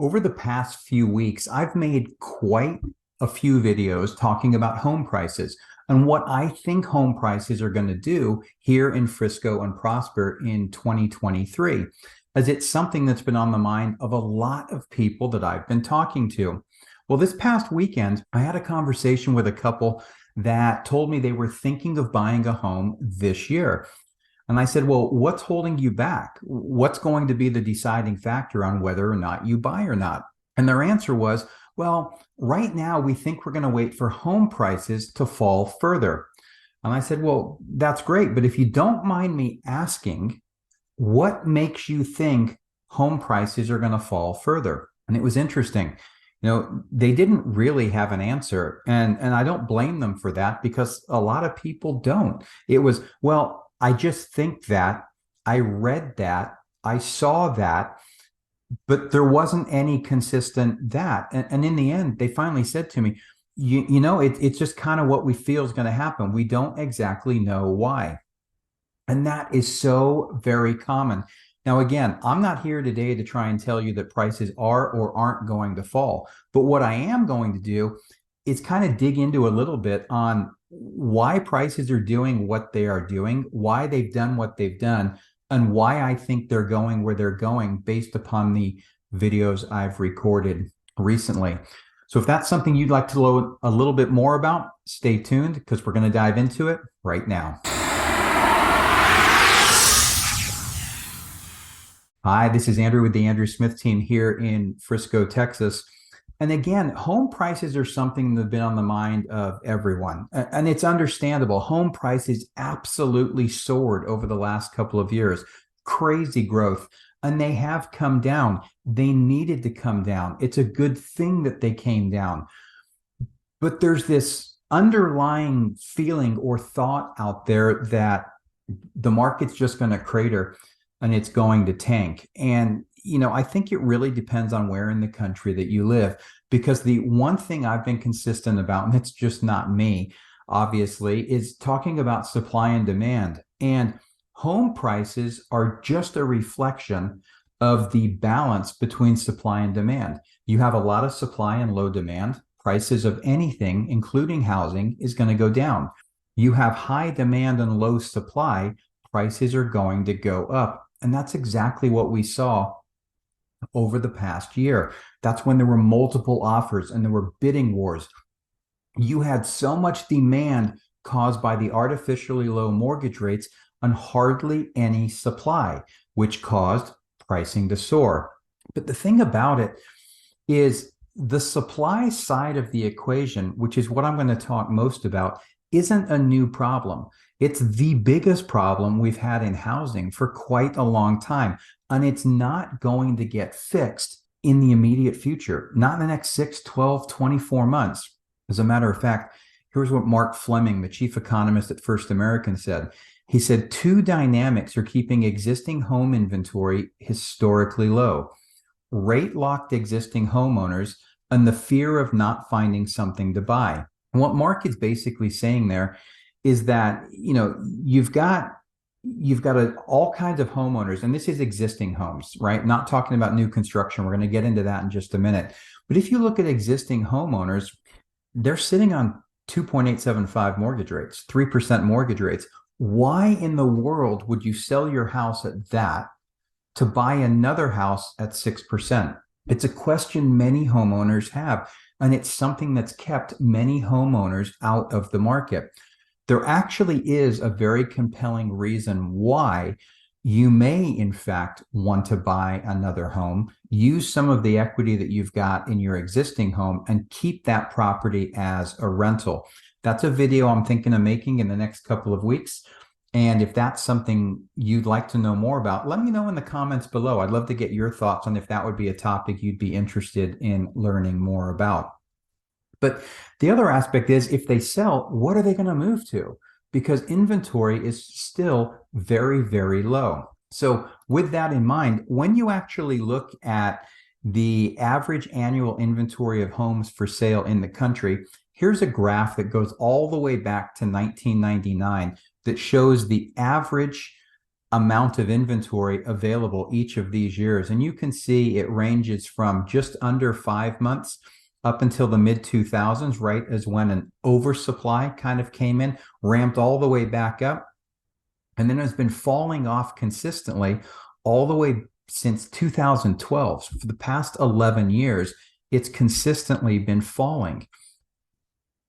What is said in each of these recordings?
Over the past few weeks, I've made quite a few videos talking about home prices and what I think home prices are going to do here in Frisco and Prosper in 2023, as it's something that's been on the mind of a lot of people that I've been talking to. Well, this past weekend, I had a conversation with a couple that told me they were thinking of buying a home this year. And I said, well, what's holding you back? What's going to be the deciding factor on whether or not you buy or not? And their answer was, well, right now we think we're going to wait for home prices to fall further. And I said, well, that's great. But if you don't mind me asking, what makes you think home prices are going to fall further? And it was interesting. They didn't really have an answer. And I don't blame them for that because a lot of people don't. It was, well, I just think that, I read that, I saw that, but there wasn't any consistent that. And in the end, they finally said to me, it's just kind of what we feel is going to happen. We don't exactly know why. And that is so very common. Now, again, I'm not here today to try and tell you that prices are or aren't going to fall. But what I am going to do is kind of dig into a little bit on why prices are doing what they are doing, why they've done what they've done, and why I think they're going where they're going based upon the videos I've recorded recently. So if that's something you'd like to know a little bit more about, stay tuned because we're going to dive into it right now. Hi, this is Andrew with the Andrew Smith team here in Frisco, Texas. And again, home prices are something that have been on the mind of everyone. And it's understandable. Home prices absolutely soared over the last couple of years. Crazy growth. And they have come down. They needed to come down. It's a good thing that they came down. But there's this underlying feeling or thought out there that the market's just going to crater and it's going to tank. And I think it really depends on where in the country that you live, because the one thing I've been consistent about, and it's just not me, obviously, is talking about supply and demand. And home prices are just a reflection of the balance between supply and demand. You have a lot of supply and low demand. Prices of anything, including housing, is going to go down. You have high demand and low supply, prices are going to go up. And that's exactly what we saw over the past year. That's when there were multiple offers and there were bidding wars. You had so much demand caused by the artificially low mortgage rates and hardly any supply, which caused pricing to soar. But the thing about it is the supply side of the equation, which is what I'm going to talk most about, isn't a new problem. It's the biggest problem we've had in housing for quite a long time. And it's not going to get fixed in the immediate future, not in the next 6, 12, 24 months. As a matter of fact, here's what Mark Fleming, the chief economist at First American, said. He said, two dynamics are keeping existing home inventory historically low: rate-locked existing homeowners and the fear of not finding something to buy. And what Mark is basically saying there is that, you've got all kinds of homeowners, and this is existing homes, right? Not talking about new construction. We're going to get into that in just a minute. But if you look at existing homeowners, they're sitting on 2.875 mortgage rates, 3% mortgage rates. Why in the world would you sell your house at that to buy another house at 6%? It's a question many homeowners have, and it's something that's kept many homeowners out of the market. There actually is a very compelling reason why you may, in fact, want to buy another home, use some of the equity that you've got in your existing home, and keep that property as a rental. That's a video I'm thinking of making in the next couple of weeks. And if that's something you'd like to know more about, let me know in the comments below. I'd love to get your thoughts on if that would be a topic you'd be interested in learning more about. But the other aspect is, if they sell, what are they going to move to? Because inventory is still very, very low. So with that in mind, when you actually look at the average annual inventory of homes for sale in the country, here's a graph that goes all the way back to 1999 that shows the average amount of inventory available each of these years. And you can see it ranges from just under 5 months up until the mid 2000s, right as when an oversupply kind of came in, ramped all the way back up, and then has been falling off consistently all the way since 2012. So for the past 11 years, it's consistently been falling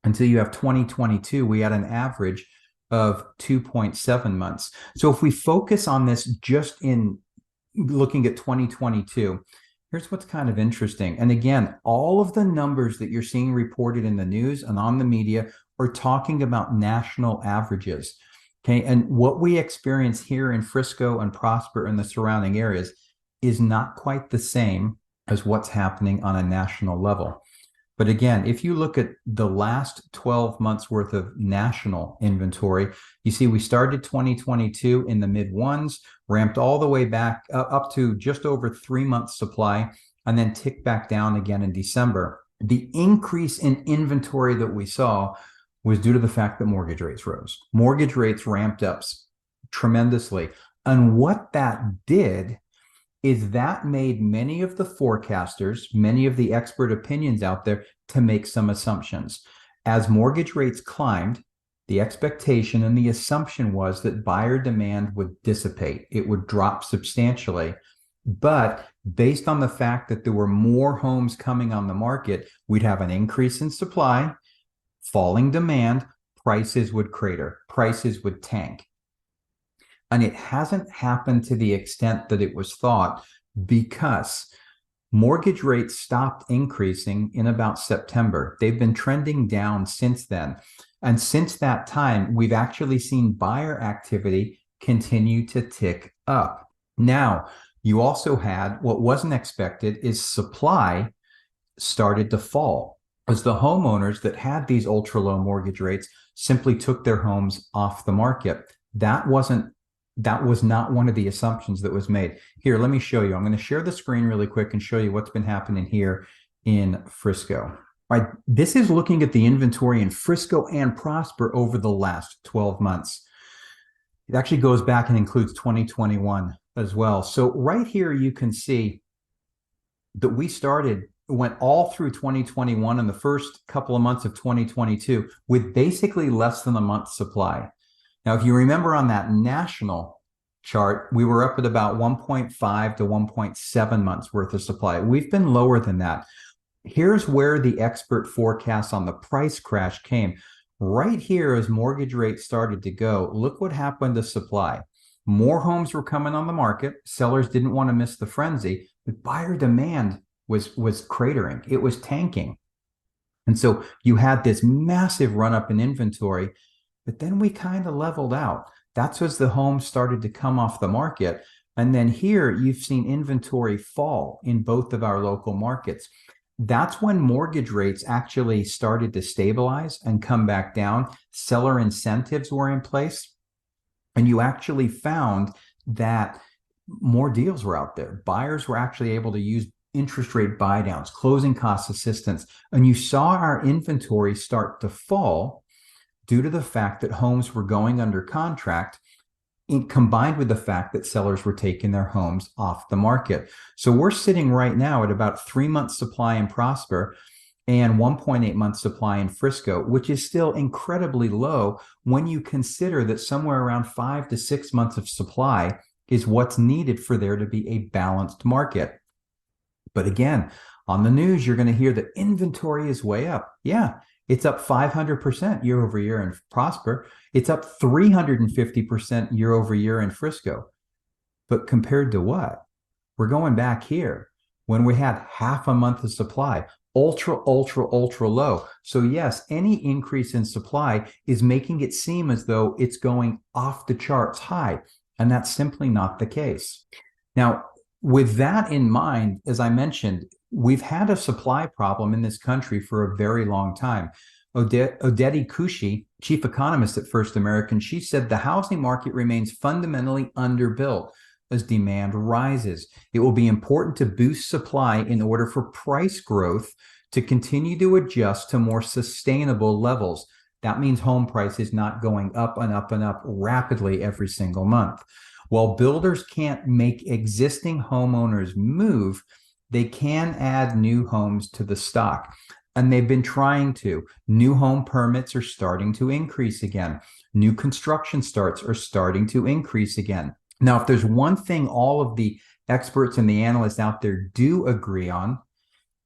until you have 2022. We had an average of 2.7 months. So if we focus on this just in looking at 2022, here's what's kind of interesting. And again, all of the numbers that you're seeing reported in the news and on the media are talking about national averages. Okay. And what we experience here in Frisco and Prosper and the surrounding areas is not quite the same as what's happening on a national level. But again, if you look at the last 12 months worth of national inventory, you see we started 2022 in the mid ones, ramped all the way back up to just over 3 months supply, and then ticked back down again in December. The increase in inventory that we saw was due to the fact that mortgage rates rose. Mortgage rates ramped up tremendously. And what that did is that made many of the forecasters, many of the expert opinions out there to make some assumptions. As mortgage rates climbed, the expectation and the assumption was that buyer demand would dissipate. It would drop substantially. But based on the fact that there were more homes coming on the market, we'd have an increase in supply, falling demand, prices would crater, prices would tank. And it hasn't happened to the extent that it was thought, because mortgage rates stopped increasing in about September. They've been trending down since then. And since that time, we've actually seen buyer activity continue to tick up. Now, you also had what wasn't expected is supply started to fall as the homeowners that had these ultra low mortgage rates simply took their homes off the market. That was not one of the assumptions that was made. Here, let me show you. I'm going to share the screen really quick and show you what's been happening here in Frisco. All right, this is looking at the inventory in Frisco and Prosper over the last 12 months. It actually goes back and includes 2021 as well. So right here, you can see that went all through 2021 and the first couple of months of 2022 with basically less than a month's supply. Now, if you remember on that national chart, we were up at about 1.5 to 1.7 months worth of supply. We've been lower than that. Here's where the expert forecasts on the price crash came. Right here, as mortgage rates started to go, look what happened to supply. More homes were coming on the market. Sellers didn't want to miss the frenzy, but buyer demand was cratering. It was tanking. And so you had this massive run up in inventory, but then we kind of leveled out. That's as the homes started to come off the market. And then here you've seen inventory fall in both of our local markets. That's when mortgage rates actually started to stabilize and come back down. Seller incentives were in place. And you actually found that more deals were out there. Buyers were actually able to use interest rate buy downs, closing cost assistance. And you saw our inventory start to fall due to the fact that homes were going under contract, combined with the fact that sellers were taking their homes off the market. So we're sitting right now at about 3 months supply in Prosper and 1.8 months supply in Frisco, which is still incredibly low when you consider that somewhere around 5 to 6 months of supply is what's needed for there to be a balanced market. But again, on the news, you're going to hear that inventory is way up. Yeah, it's up 500% year over year in Prosper. It's up 350% year over year in Frisco. But compared to what? We're going back here when we had half a month of supply, ultra low. So yes, any increase in supply is making it seem as though it's going off the charts high, and that's simply not the case. Now, with that in mind, as I mentioned, we've had a supply problem in this country for a very long time. Odette Kushi, chief economist at First American, she said the housing market remains fundamentally underbuilt as demand rises. It will be important to boost supply in order for price growth to continue to adjust to more sustainable levels. That means home prices not going up and up and up rapidly every single month. While builders can't make existing homeowners move, they can add new homes to the stock. And they've been trying to. New home permits are starting to increase again. New construction starts are starting to increase again. Now, if there's one thing all of the experts and the analysts out there do agree on,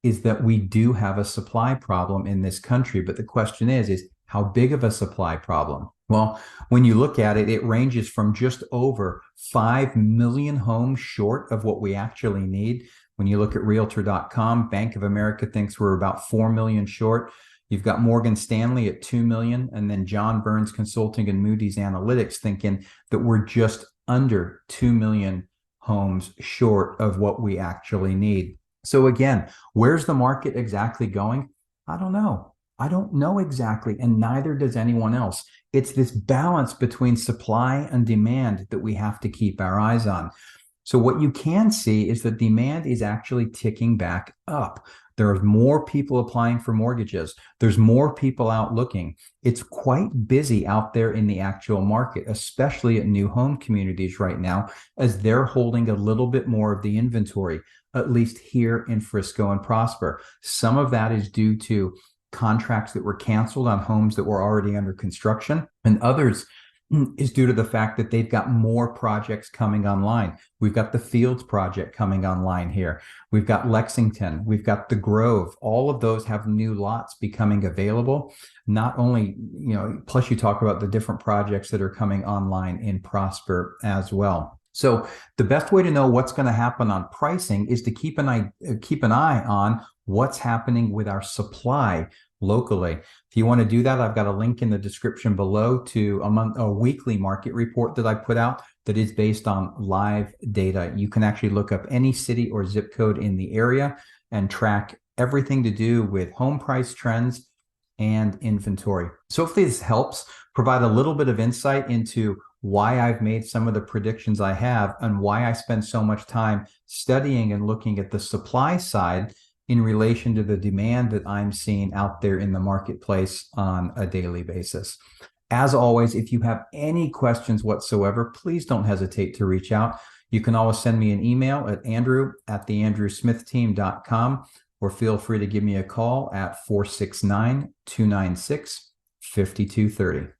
is that we do have a supply problem in this country. But the question is how big of a supply problem? Well, when you look at it, it ranges from just over 5 million homes short of what we actually need. When you look at Realtor.com, Bank of America thinks we're about 4 million short. You've got Morgan Stanley at 2 million, and then John Burns Consulting and Moody's Analytics thinking that we're just under 2 million homes short of what we actually need. So again, where's the market exactly going? I don't know. I don't know exactly, and neither does anyone else. It's this balance between supply and demand that we have to keep our eyes on. So what you can see is that demand is actually ticking back up. There are more people applying for mortgages. There's more people out looking. It's quite busy out there in the actual market, especially at new home communities right now, as they're holding a little bit more of the inventory, at least here in Frisco and Prosper. Some of that is due to contracts that were canceled on homes that were already under construction, and others is due to the fact that they've got more projects coming online. We've got the Fields project coming online here. We've got Lexington. We've got the Grove. All of those have new lots becoming available. Not only, plus you talk about the different projects that are coming online in Prosper as well. So the best way to know what's going to happen on pricing is to keep an eye on what's happening with our supply locally. If you want to do that, I've got a link in the description below to a weekly market report that I put out that is based on live data. You can actually look up any city or zip code in the area and track everything to do with home price trends and inventory. So if this helps provide a little bit of insight into why I've made some of the predictions I have and why I spend so much time studying and looking at the supply side in relation to the demand that I'm seeing out there in the marketplace on a daily basis. As always, if you have any questions whatsoever, please don't hesitate to reach out. You can always send me an email at andrew@theandrewsmithteam.com, or feel free to give me a call at 469-296-5230.